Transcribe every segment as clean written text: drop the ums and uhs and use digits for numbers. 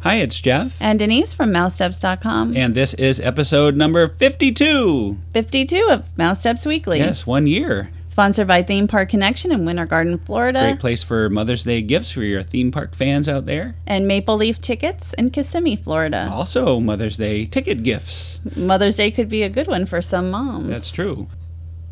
Hi, it's Jeff. And Denise from Mousesteps.com. And this is episode number 52. 52 of Mousesteps Weekly. Yes, 1 year. Sponsored by Theme Park Connection in Winter Garden, Florida. Great place for Mother's Day gifts for your theme park fans out there. And Maple Leaf Tickets in Kissimmee, Florida. Also Mother's Day ticket gifts. Mother's Day could be a good one for some moms. That's true.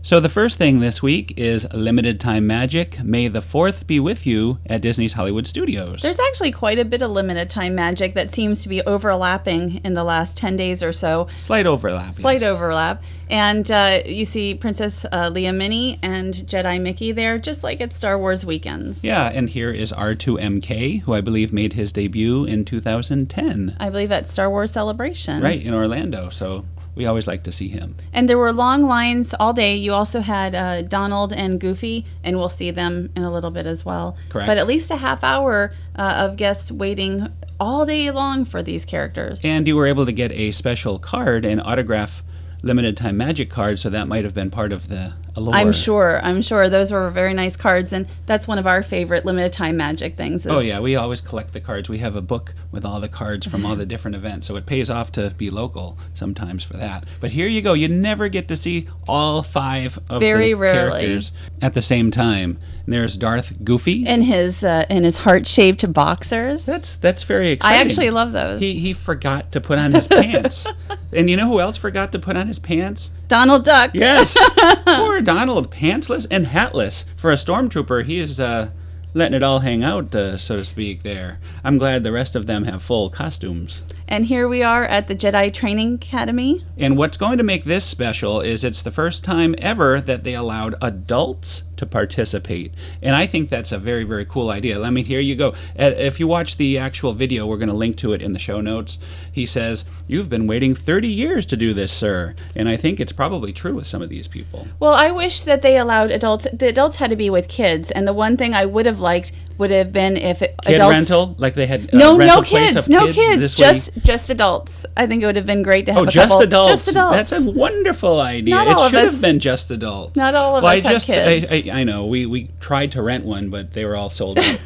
So the first thing this week is Limited Time Magic. May the 4th be with you at Disney's Hollywood Studios. There's actually quite a bit of limited time magic that seems to be overlapping in the last 10 days or so. Slight overlap. Slight overlap. And you see Princess Leia Minnie and Jedi Mickey there, just like at Star Wars weekends. Yeah, and here is R2MK, who I believe made his debut in 2010. I believe at Star Wars Celebration. Right, in Orlando, so we always like to see him. And there were long lines all day. You also had Donald and Goofy, and we'll see them in a little bit as well. Correct. But at least a half hour of guests waiting all day long for these characters. And you were able to get a special card, an autograph limited time magic card, so that might have been part of the allure. I'm sure. Those were very nice cards, and that's one of our favorite limited time magic things. Oh yeah, we always collect the cards. We have a book with all the cards from all the different events, so it pays off to be local sometimes for that. But here you go. You never get to see all 5 of the characters at the same time. And there's Darth Goofy in his heart-shaped boxers. That's very exciting. I actually love those. He forgot to put on his pants. And you know who else forgot to put on his pants? Donald Duck. Yes. Poor Donald, pantsless and hatless. For a stormtrooper, he is letting it all hang out, so to speak, there. I'm glad the rest of them have full costumes. And here we are at the Jedi Training Academy. And what's going to make this special is it's the first time ever that they allowed adults to participate. And I think that's a very, very cool idea. Here you go. If you watch the actual video, we're going to link to it in the show notes. He says, "You've been waiting 30 years to do this, sir." And I think it's probably true with some of these people. Well, I wish that they allowed adults. The adults had to be with kids. And the one thing I would have liked would have been if Kid adults... rental? Like they had no kids, just adults. I think it would have been great to have just adults. Just adults. That's a wonderful idea. Not all it should of us, have been just adults. Not all of us have kids. I know. We tried to rent one, but they were all sold out.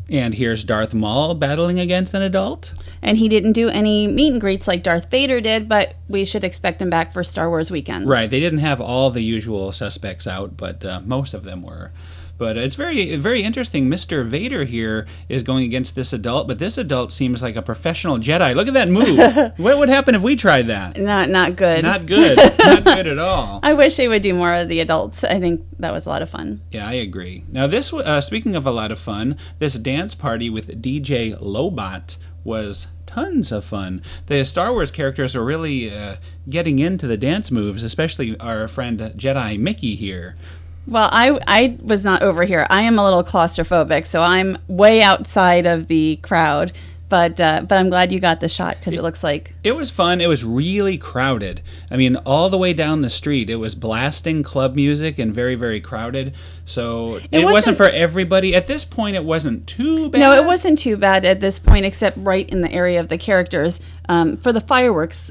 And here's Darth Maul battling against an adult. And he didn't do any meet and greets like Darth Vader did, but we should expect him back for Star Wars weekends. Right. They didn't have all the usual suspects out, but most of them were. But it's very, very interesting. Mr. Vader here is going against this adult, but this adult seems like a professional Jedi. Look at that move. What would happen if we tried that? Not good. Not good. Not good at all. I wish they would do more of the adults. I think that was a lot of fun. Yeah, I agree. Now, this speaking of a lot of fun, this dance party with DJ Lobot was tons of fun. The Star Wars characters are really getting into the dance moves, especially our friend Jedi Mickey here. Well, I was not over here. I am a little claustrophobic, so I'm way outside of the crowd. But I'm glad you got the shot because it looks like... It was fun. It was really crowded. I mean, all the way down the street, it was blasting club music and very, very crowded. So it wasn't for everybody. At this point, it wasn't too bad. No, it wasn't too bad at this point, except right in the area of the characters. For the fireworks...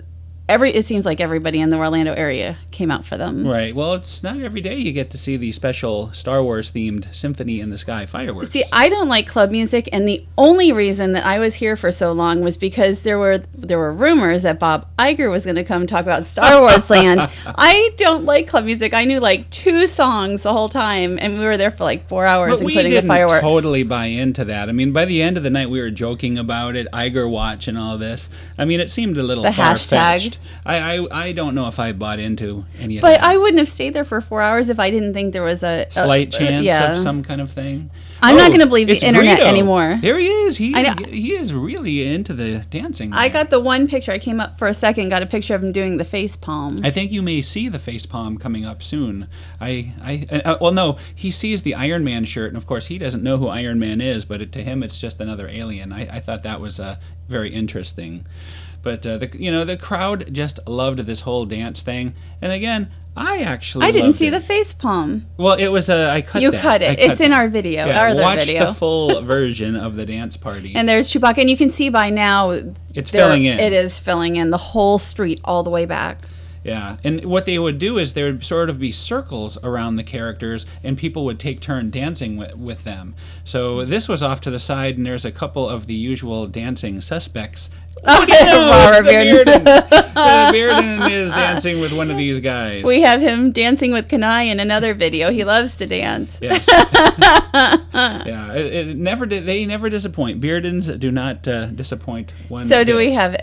It seems like everybody in the Orlando area came out for them. Right. Well, it's not every day you get to see the special Star Wars themed Symphony in the Sky fireworks. See, I don't like club music, and the only reason that I was here for so long was because there were rumors that Bob Iger was going to come talk about Star Wars Land. I don't like club music. I knew like 2 songs the whole time, and we were there for like 4 hours, including the fireworks. We didn't totally buy into that. I mean, by the end of the night, we were joking about it, Iger Watch and all this. I mean, it seemed a little far-fetched. I don't know if I bought into any of that. But I wouldn't have stayed there for 4 hours if I didn't think there was a slight chance of some kind of thing. I'm not going to believe the internet anymore. There he is. He is really into the dancing. I got the one picture. I came up for a second, got a picture of him doing the face palm. I think you may see the face palm coming up soon. Well, no, he sees the Iron Man shirt, and of course he doesn't know who Iron Man is, but to him it's just another alien. I thought that was very interesting. But the crowd just loved this whole dance thing. And again, I didn't see the face palm. Well, it was I cut You that. cut it. It's in our video. Yeah, watch video. the full version of the dance party. And there's Chewbacca, and you can see by now it's filling in. It is filling in the whole street all the way back. Yeah, and what they would do is there would sort of be circles around the characters, and people would take turn dancing with them. So this was off to the side, and there's a couple of the usual dancing suspects. Oh, Robert Bearden. Bearden is dancing with one of these guys. We have him dancing with Kanai in another video. He loves to dance. Yes. Yeah, it never did. They never disappoint. Beardens do not disappoint one. So do bit. we have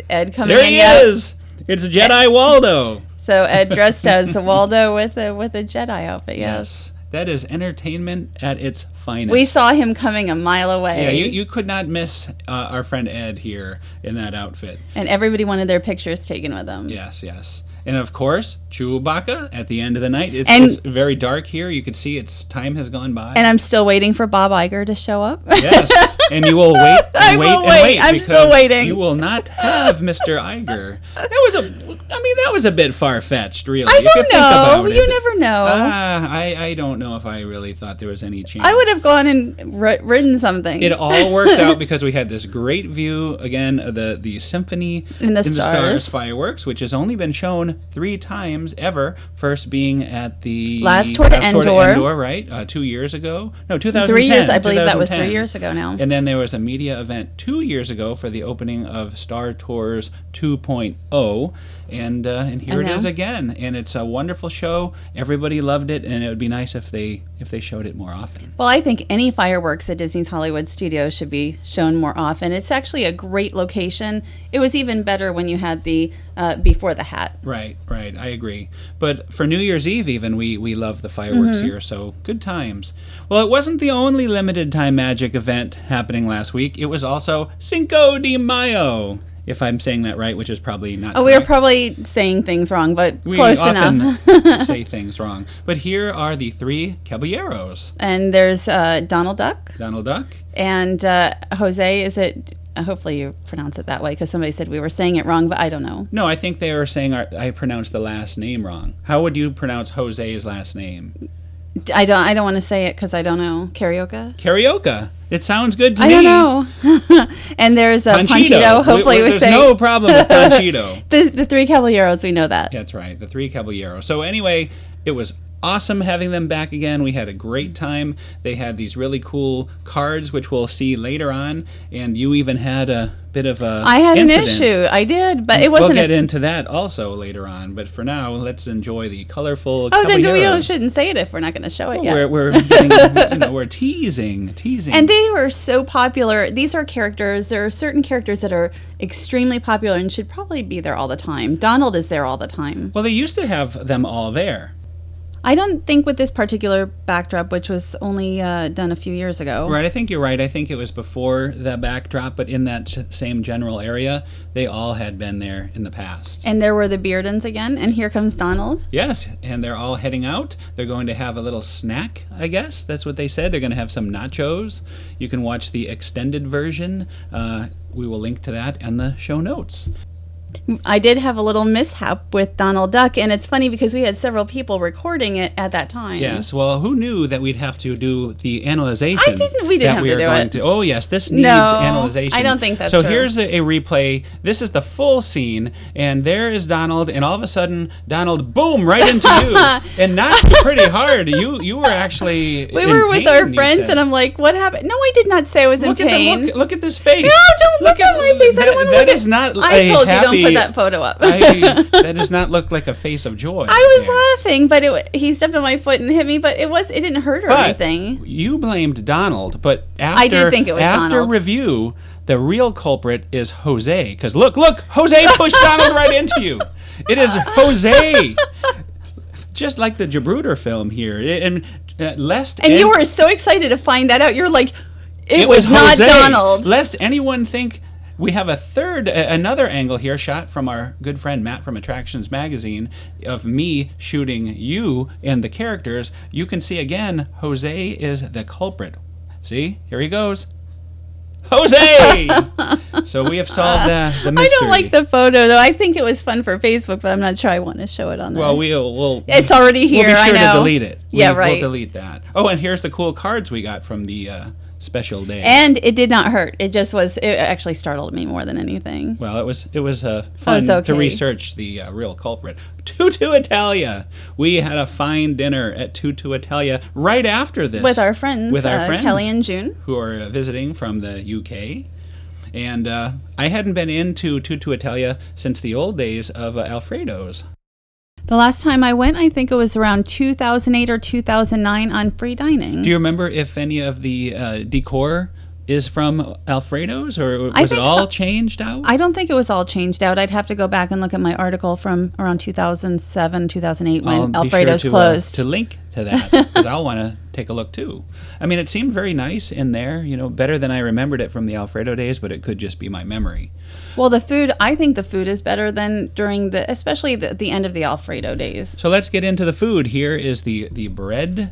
Ed coming There in he yet? is. It's Jedi Waldo. So Ed dressed as Waldo with a Jedi outfit. Yes. That is entertainment at its finest. We saw him coming a mile away. Yeah, you could not miss our friend Ed here in that outfit. And everybody wanted their pictures taken with him. Yes, yes. And of course, Chewbacca at the end of the night. It's very dark here. You can see its time has gone by. And I'm still waiting for Bob Iger to show up. Yes, and you will wait and wait. I'm still waiting. You will not have Mr. Iger. That was a bit far-fetched, really. I don't know. You it. never know. I don't know if I really thought there was any chance. I would have gone and written something. It all worked out because we had this great view, again, of the Symphony in the Stars fireworks, which has only been shown 3 times ever. First being at the Last Tour to Endor, right? 2 years ago. No, 2010. 3 years. I believe that was 3 years ago now. And then there was a media event 2 years ago for the opening of Star Tours 2.0. And here it is again. And it's a wonderful show. Everybody loved it, and it would be nice if they showed it more often. Well, I think any fireworks at Disney's Hollywood Studios should be shown more often. It's actually a great location. It was even better when you had the Before the Hat. Right. I agree. But for New Year's Eve even, we love the fireworks here, so good times. Well, it wasn't the only limited time magic event happening last week. It was also Cinco de Mayo, if I'm saying that right, which is probably not we were probably saying things wrong, but close enough. We often say things wrong. But here are the Three Caballeros. And there's Donald Duck. Donald Duck. And Jose, is it... hopefully you pronounce it that way, because somebody said we were saying it wrong, but I don't know. No, I think they were saying I pronounced the last name wrong. How would you pronounce Jose's last name? I don't want to say it because I don't know. Karaoke. It sounds good to me. I don't know. And there's Panchito. Hopefully there's no problem with Panchito. the Three Caballeros, we know that. That's right, the Three Caballeros. So anyway, it was awesome having them back again. We had a great time. They had these really cool cards, which we'll see later on. And you even had a bit of a I had incident. an issue. I did, but it wasn't. We'll get into that also later on. But for now, let's enjoy the colorful. Oh, then we shouldn't say it if we're not going to show it yet. We're getting, we're teasing. And they were so popular. These are characters. There are certain characters that are extremely popular and should probably be there all the time. Donald is there all the time. Well, they used to have them all there. I don't think with this particular backdrop, which was only done a few years ago. Right, I think you're right. I think it was before the backdrop, but in that same general area, they all had been there in the past. And there were the Beardens again, and here comes Donald. Yes, and they're all heading out. They're going to have a little snack, I guess. That's what they said. They're going to have some nachos. You can watch the extended version. We will link to that in the show notes. I did have a little mishap with Donald Duck, and it's funny because we had several people recording it at that time. Yes, well, who knew that we'd have to do the analyzation? We didn't have to do it. Oh, yes, this needs analyzation. I don't think that's true. So here's a replay. This is the full scene, and there is Donald, and all of a sudden, Donald, boom, right into you, and knocked you pretty hard. You were actually We were with our friends, and I'm like, what happened? No, I did not say I was in pain. Look at this face. No, don't look at my face. I don't want to look at is not I told you, don't put that photo up. That does not look like a face of joy. I was laughing, but he stepped on my foot and hit me, but it didn't hurt or anything. You blamed Donald, but after I did think it was Donald. Review, the real culprit is Jose. Because look, Jose pushed Donald right into you. It is Jose. Just like the Jabruder film here. And you were so excited to find that out. You're like, it was not Jose. Donald. Lest anyone think... We have another angle here shot from our good friend Matt from Attractions Magazine of me shooting you and the characters. You can see again, Jose is the culprit. See, here he goes. Jose! So we have solved the mystery. I don't like the photo, though. I think it was fun for Facebook, but I'm not sure I want to show it on there. Well, we'll it's already here, we'll be sure I know. to delete it. Yeah, right. We'll delete that. Oh, and here's the cool cards we got from the special day. And it did not hurt. It just was. It actually startled me more than anything. Well, it was fun to research the real culprit. Tutto Italia. We had a fine dinner at Tutto Italia right after this with our friends, Kelly and June, who are visiting from the UK. And I hadn't been into Tutto Italia since the old days of Alfredo's. The last time I went, I think it was around 2008 or 2009 on free dining. Do you remember if any of the decor is from Alfredo's, or was it all changed out? I don't think it was all changed out. I'd have to go back and look at my article from around 2007, 2008 when Alfredo's closed. To link to that, because I'll want to take a look too. I mean, it seemed very nice in there, better than I remembered it from the Alfredo days, but it could just be my memory. Well, the food, I think the food is better than during especially the end of the Alfredo days. So let's get into the food. Here is the bread.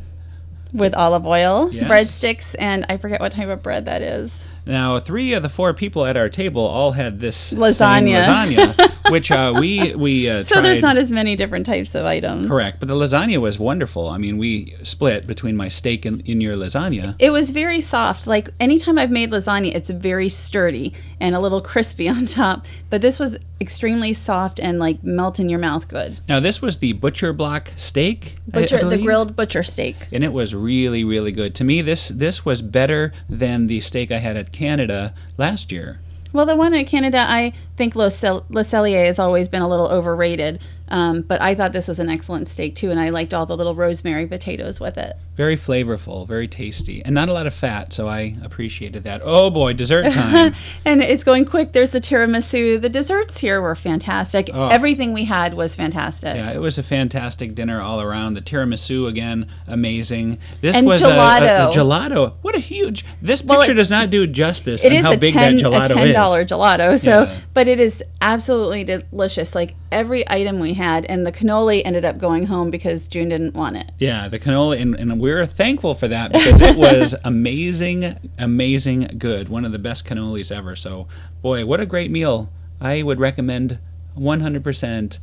With olive oil, yes. breadsticks, and I forget what type of bread that is. Now, 3 of the 4 people at our table all had this lasagna, which we tried. So there's not as many different types of items. Correct, but the lasagna was wonderful. I mean, we split between my steak and in your lasagna. It was very soft. Like anytime I've made lasagna, it's very sturdy and a little crispy on top. But this was extremely soft and like melt in your mouth good. Now, this was the butcher block steak, the grilled butcher steak, and it was really, really good. To me, this was better than the steak I had at Canada last year. Well, the one at Canada, I think Le Cellier has always been a little overrated, but I thought this was an excellent steak too, and I liked all the little rosemary potatoes with it. Very flavorful, very tasty, and not a lot of fat, so I appreciated that. Oh boy, dessert time. And it's going quick. There's the tiramisu. The desserts here were fantastic. Oh. Everything we had was fantastic. Yeah, it was a fantastic dinner all around. The tiramisu, again, amazing. This and was gelato. A gelato. What a huge... This picture does not do justice on how big that gelato is. It is a $10 gelato, so, but it is absolutely delicious. Like every item we had, and the cannoli ended up going home because June didn't want it. Yeah, the cannoli, and we're thankful for that because it was amazing, amazing good. One of the best cannolis ever. So, boy, what a great meal. I would recommend 100%.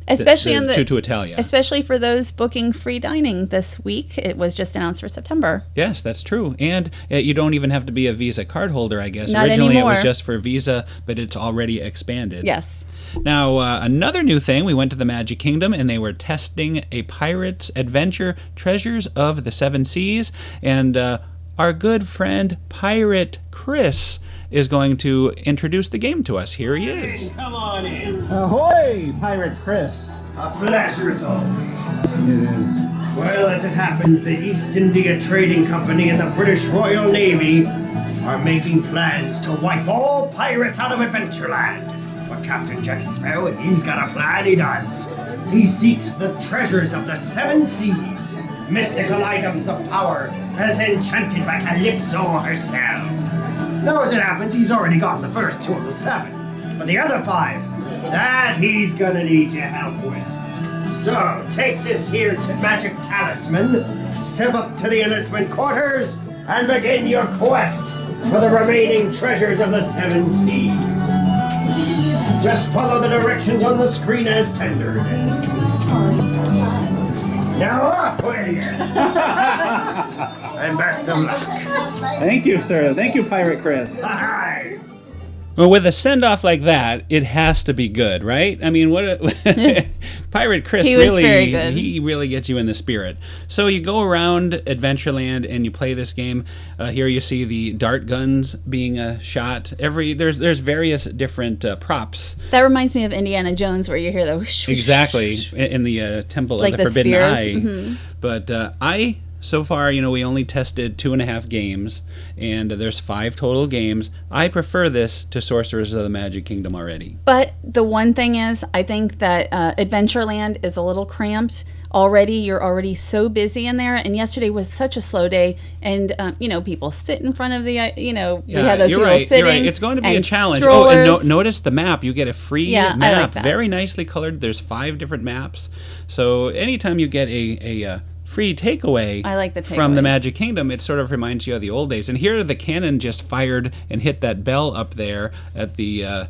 Especially Tutto Italia. Especially for those booking free dining this week. It was just announced for September. Yes, that's true. And you don't even have to be a Visa card holder, I guess. Not Originally anymore. It was just for Visa, but it's already expanded. Yes. Now, another new thing, we went to the Magic Kingdom and they were testing a Pirate's Adventure Treasures of the Seven Seas. And our good friend Pirate Chris is going to introduce the game to us. Here he is. Come on in. Ahoy, Pirate Chris. A pleasure as always. It is. Well, as it happens, the East India Trading Company and the British Royal Navy are making plans to wipe all pirates out of Adventureland. But Captain Jack Sparrow, he's got a plan, he does. He seeks the treasures of the Seven Seas, mystical items of power, as enchanted by Calypso herself. Now, as it happens, he's already gotten the first 2 of the 7. But the other 5, that he's gonna need your help with. So, take this here magic talisman, step up to the enlistment quarters, and begin your quest for the remaining treasures of the Seven Seas. Just follow the directions on the screen as tendered. Now up with you! And best of luck. Thank you, sir. Thank you, Pirate Chris. Aye. Well, with a send-off like that, it has to be good, right? I mean, Pirate Chris he was very good. He really gets you in the spirit. So you go around Adventureland and you play this game. Here you see the dart guns being shot. There's various different props. That reminds me of Indiana Jones, where you hear the whoosh, whoosh, Exactly, whoosh. In the Temple Like of the the Forbidden spears. Eye. Mm-hmm. But so far, we only tested 2.5 games, and there's 5 total games. I prefer this to Sorcerers of the Magic Kingdom already. But the one thing is, I think that Adventureland is a little cramped already. You're already so busy in there, and yesterday was such a slow day, and people sit in front of the, we had those people sitting. You're right. It's going to be a challenge. Strollers. Oh, and notice the map. You get a free map. I like that. Very nicely colored. There's 5 different maps. So anytime you get a free takeaway. I like the from the takeaways. Magic Kingdom. It sort of reminds you of the old days. And here the cannon just fired and hit that bell up there at the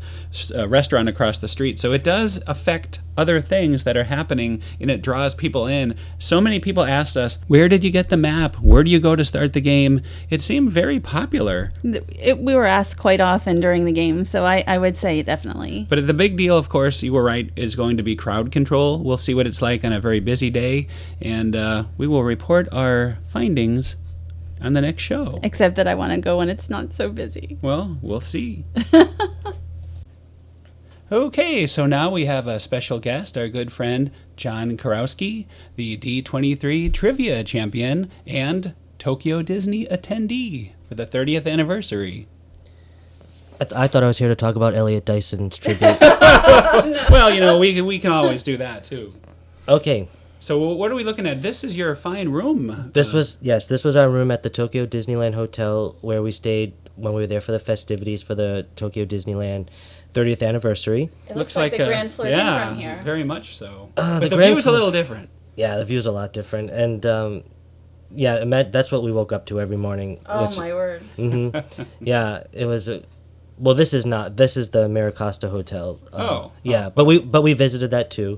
restaurant across the street. So it does affect other things that are happening, and it draws people in. So many people asked us, where did you get the map? Where do you go to start the game? It seemed very popular. We were asked quite often during the game, so I would say definitely. But the big deal, of course, you were right, is going to be crowd control. We'll see what it's like on a very busy day, and we will report our findings on the next show. Except that I want to go when it's not so busy. Well, we'll see. Okay, so now we have a special guest, our good friend John Kurowski, the D23 Trivia Champion and Tokyo Disney attendee for the 30th anniversary. I thought I was here to talk about Elliot Dyson's tribute. Well, we can always do that too. Okay. So what are we looking at? This is your fine room. This was our room at the Tokyo Disneyland Hotel where we stayed when we were there for the festivities for the Tokyo Disneyland 30th anniversary. It looks like the Grand Floridian from here. Very much so. The but the Grand view is a little different. Yeah, the view's a lot different, and that's what we woke up to every morning. Oh my word! Yeah, it was. Well, this is not. This is the Maricosta Hotel. Yeah, but we visited that too.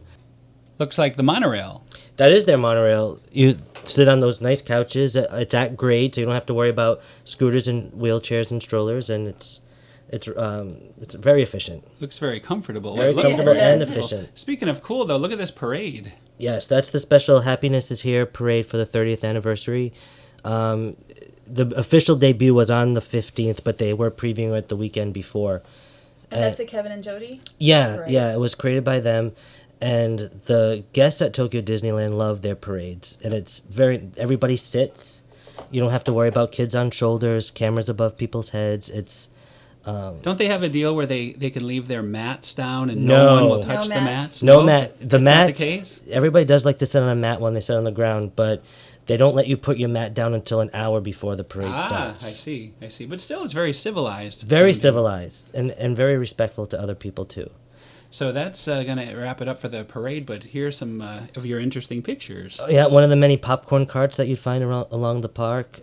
Looks like the monorail. That is their monorail. You sit on those nice couches. It's at grade, so you don't have to worry about scooters and wheelchairs and strollers, and it's very efficient. Looks very comfortable. Very comfortable and efficient. Speaking of cool, though, look at this parade. Yes, that's the special Happiness is Here parade for the 30th anniversary. The official debut was on the 15th, but they were previewing it the weekend before. And that's the Kevin and Jody? Yeah, Right. yeah, it was created by them. And the guests at Tokyo Disneyland love their parades. And everybody sits. You don't have to worry about kids on shoulders, cameras above people's heads. It's... Don't they have a deal where they can leave their mats down and no one will touch the mats? No mat. The Is mats. that the case? Everybody does like to sit on a mat when they sit on the ground, but they don't let you put your mat down until an hour before the parade starts. I see. But still, it's very civilized. Very civilized and very respectful to other people too. So that's going to wrap it up for the parade, but here's some of your interesting pictures. Yeah, one of the many popcorn carts that you'd find along the park.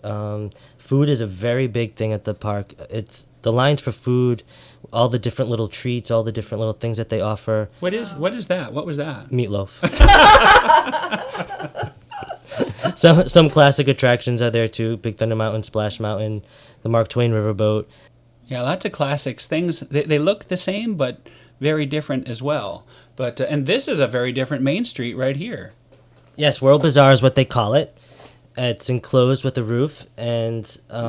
Food is a very big thing at the park. It's the lines for food, all the different little treats, all the different little things that they offer. What is that? What was that? Meatloaf. Some classic attractions are there too. Big Thunder Mountain, Splash Mountain, the Mark Twain Riverboat. Yeah, lots of classics. Things they look the same, but very different as well. But and this is a very different Main Street right here. Yes, World Bazaar is what they call it. It's enclosed with a roof, and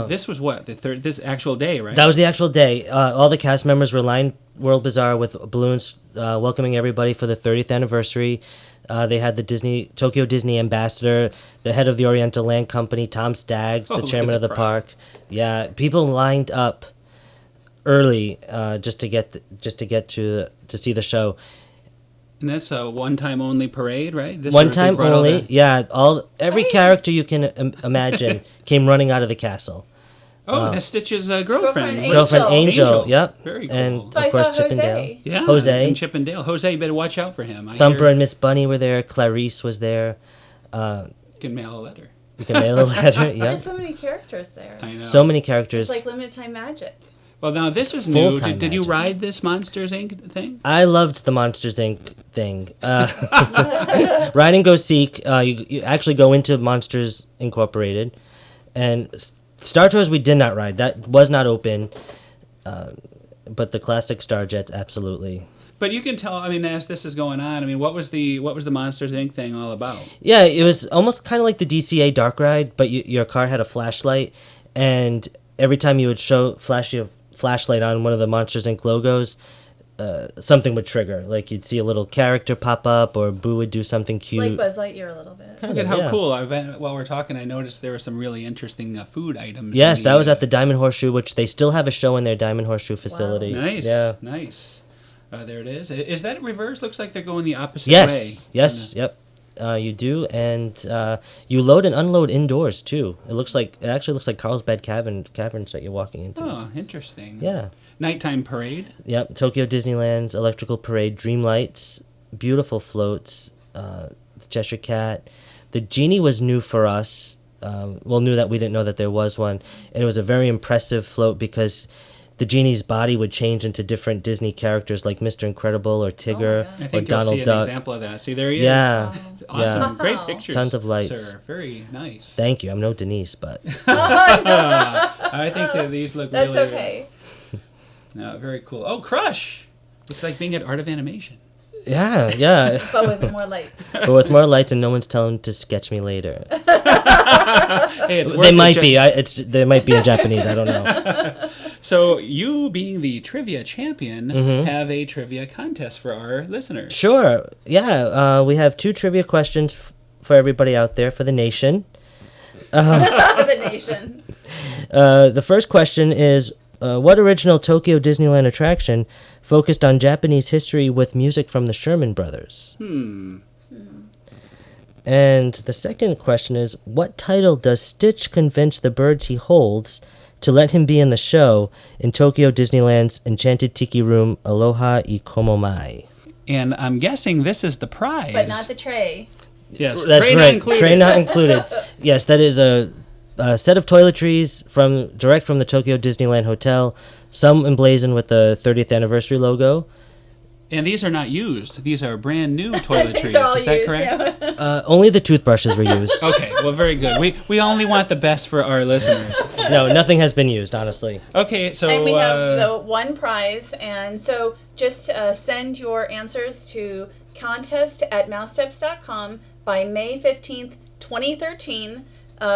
this was what this actual day, right? That was the actual day. All the cast members were lined World Bazaar with balloons, welcoming everybody for the 30th anniversary. They had the Tokyo Disney ambassador, the head of the Oriental Land Company, Tom Staggs, the chairman of the park. Yeah, people lined up early just to get to see the show. And that's a one-time only parade, right? One time only. Yeah, every character you can imagine came running out of the castle. Oh, that's Stitch's girlfriend. Girlfriend Angel. Yep. Very cool. And So of course I saw Chip and Dale. Jose. Yeah. Jose. And Chip and Dale. Jose, you better watch out for him. Thumper and Miss Bunny were there. Clarice was there. You can mail a letter. You can mail a letter. Yep. There's so many characters there. I know. So many characters. It's like limited time magic. Well, now this is new. Full-time Did you magic. ride this Monsters Inc. thing? I loved the Monsters Inc. thing. Ride and Go Seek. You actually go into Monsters Incorporated, and Star Tours we did not ride. That was not open. But the classic Starjets, absolutely. But you can tell. I mean, as this is going on, I mean, what was the Monsters Inc. thing all about? Yeah, it was almost kind of like the DCA Dark Ride, but your car had a flashlight, and every time you would flash your flashlight on one of the Monsters Inc. logos, something would trigger. Like you'd see a little character pop up, or Boo would do something cute. Like Buzz Lightyear a little bit. Look at how cool! While we're talking, I noticed there were some really interesting food items. Yes, that was at the Diamond Horseshoe, which they still have a show in their Diamond Horseshoe facility. Wow. Nice. Yeah. Nice. There it is. Is that reverse? Looks like they're going the opposite way. Yes. Yep. You do, and you load and unload indoors too. It actually looks like Carlsbad caverns that you're walking into. Oh, interesting. Yeah. Nighttime parade. Yep. Tokyo Disneyland's electrical parade, dream lights, beautiful floats, the Cheshire Cat, The genie was new for us. Knew that we didn't know that there was one, and it was a very impressive float because the genie's body would change into different Disney characters like Mr. Incredible or Tigger I or think you'll Donald see an Duck. example of that. See, there he Yeah. is. Awesome. Yeah. Great Wow. pictures. Tons of lights. Sir. Very nice. Thank you. I'm no Denise, but I think that these look That's really okay. No, very cool. Oh, Crush! It's like being at Art of Animation. yeah. But with more light. But with more lights, and no one's telling to sketch me later. Hey, it's worth They it, might Jen. be. They might be in Japanese. I don't know. So, you being the trivia champion, Mm-hmm. have a trivia contest for our listeners. Sure. Yeah. We have 2 trivia questions for everybody out there, for the nation. The nation. The first question is, what original Tokyo Disneyland attraction focused on Japanese history with music from the Sherman Brothers? And the second question is, what title does Stitch convince the birds he holds to let him be in the show in Tokyo Disneyland's Enchanted Tiki Room Aloha I Komomai? And I'm guessing this is the prize. But not the tray. Yes, That's tray not right. included. Tray not included. Yes, that is a set of toiletries direct from the Tokyo Disneyland Hotel, some emblazoned with the 30th anniversary logo. And these are not used. These are brand new toiletries. These are all Is that used, correct? yeah. Only the toothbrushes were used. Okay, well, very good. We only want the best for our listeners. No, nothing has been used, honestly. Okay, so And we have the one prize, and so just send your answers to contest@mousesteps.com by May 15th, 2013,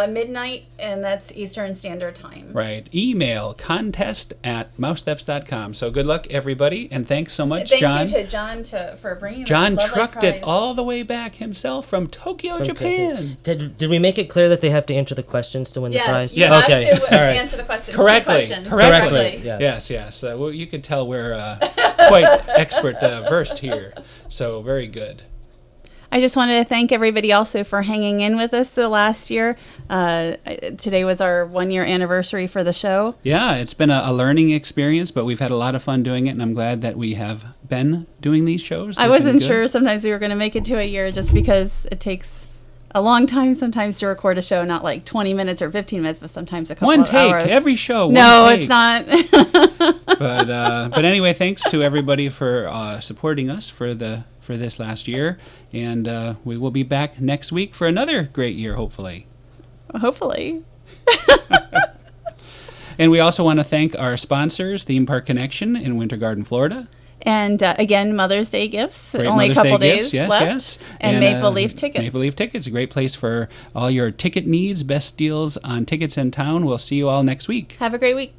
midnight, and that's Eastern Standard Time. right, email contest@mousesteps.com. So good luck, everybody, and thanks so much, Thank John. you to John for bringing John this lovely trucked prize. it all the way back himself from Tokyo, From Japan. Did we make it clear that they have to answer the questions to win the Yes, prize? you Yes. have Okay. to All right. answer the questions. Correctly. Two questions. Correctly. Yes. Yes. Well, you could tell we're quite expert versed here. So very good. I just wanted to thank everybody also for hanging in with us the last year. Today was our 1-year anniversary for the show. Yeah, it's been a learning experience, but we've had a lot of fun doing it, and I'm glad that we have been doing these shows. I They've wasn't been good. sure sometimes we were going to make it to a year just because it takes a long time sometimes to record a show, not like 20 minutes or 15 minutes, but sometimes a couple One of take, hours. every show. No, one it's take. not. But anyway, thanks to everybody for supporting us for this last year, and we will be back next week for another great year, hopefully. Hopefully. And we also want to thank our sponsors, Theme Park Connection in Winter Garden, Florida. And again, Mother's Day gifts. Great Only Mother's a couple Day days gifts. Yes, left. yes. And Maple Leaf tickets. Maple Leaf tickets, a great place for all your ticket needs, best deals on tickets in town. We'll see you all next week. Have a great week.